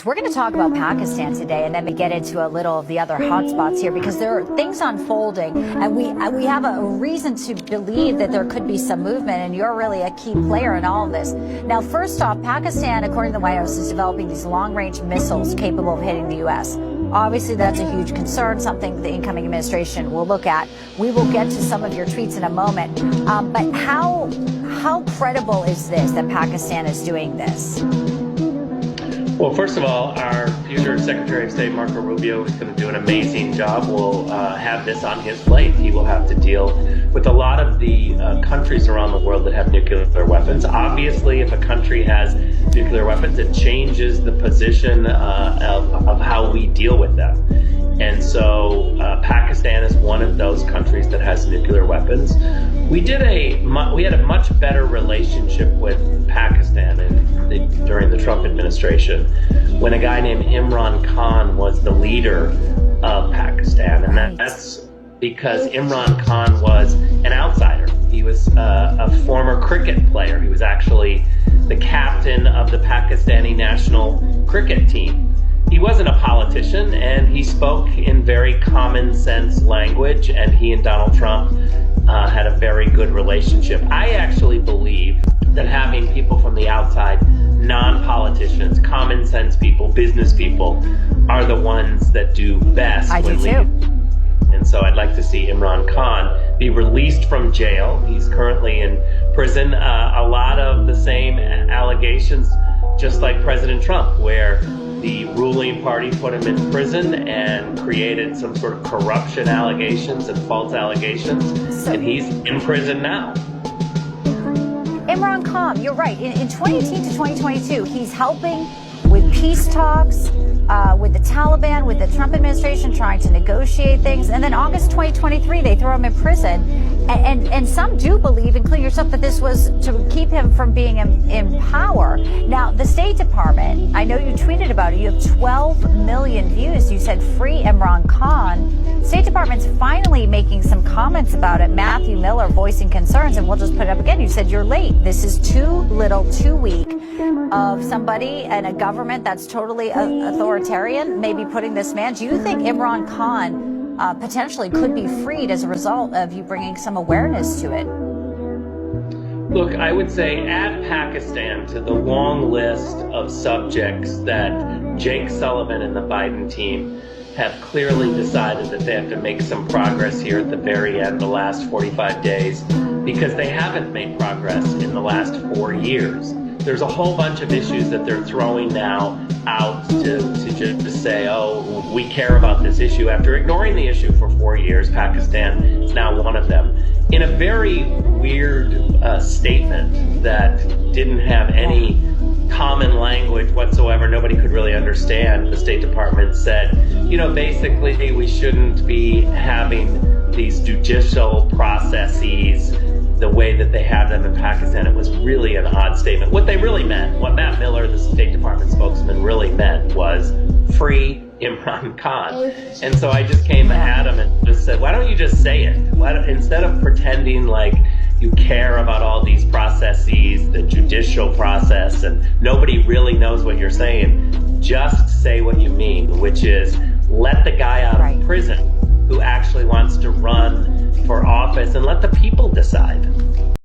We're going to talk about Pakistan today, and then we get into a little of the other hotspots here, because there are things unfolding, and we have a reason to believe that there could be some movement, and you're really a key player in all of this. Now, first off, Pakistan, according to the White House, is developing these long-range missiles capable of hitting the U.S. Obviously, that's a huge concern, something the incoming administration will look at. We will get to some of your tweets in a moment, but how credible is this that Pakistan is doing this? Well, first of all, our future Secretary of State, Marco Rubio, is going to do an amazing job. We'll have this on his plate. He will have to deal with a lot of the countries around the world that have nuclear weapons. Obviously, if a country has nuclear weapons, it changes the position of how we deal with them. And so Pakistan is one of those countries that has nuclear weapons. We had a much better relationship with Pakistan during the Trump administration, when a guy named Imran Khan was the leader of Pakistan. And that's because Imran Khan was an outsider. He was a former cricket player. He was actually the captain of the Pakistani national cricket team. He wasn't a politician, and he spoke in very common sense language, and he and Donald Trump had a very good relationship. I actually believe that having people from the outside, non-politicians, common sense people, business people, are the ones that do best. I do too. And so I'd like to see Imran Khan be released from jail. He's currently in prison. A lot of the same allegations, just like President Trump, where the ruling party put him in prison and created some sort of corruption allegations and false allegations, and he's in prison now. Imran Khan, you're right. In 2018 to 2022, he's helping with peace talks with the Taliban, with the Trump administration, trying to negotiate things. And then August 2023, they throw him in prison. And some do believe, including yourself, that this was to keep him from being in power. Now, the State Department, I know you tweeted about it. You have 12 million views. You said free Imran Khan. State Department's finally making some comments about it. Matthew Miller voicing concerns, and we'll just put it up again. You said you're late. This is too little, too weak of somebody and a government that's totally authoritarian, maybe putting this man. Do you think Imran Khan potentially could be freed as a result of you bringing some awareness to it? Look, I would say add Pakistan to the long list of subjects that Jake Sullivan and the Biden team have clearly decided that they have to make some progress here at the very end, the last 45 days, because they haven't made progress in the last 4 years. There's a whole bunch of issues that they're throwing now out to just say, oh, we care about this issue. After ignoring the issue for 4 years, Pakistan is now one of them. In a very weird statement that didn't have any common language whatsoever, nobody could really understand, the State Department said, basically we shouldn't be having these judicial processes the way that they have them in Pakistan. It was really an odd statement. What they really meant, what Matt Miller, the State Department spokesman, really meant was free Imran Khan. And so I just came at him and just said, why don't you just say it? Instead of pretending like you care about all these processes, the judicial process, and nobody really knows what you're saying, just say what you mean, which is let the guy out of prison who actually wants to run for office and let the people decide.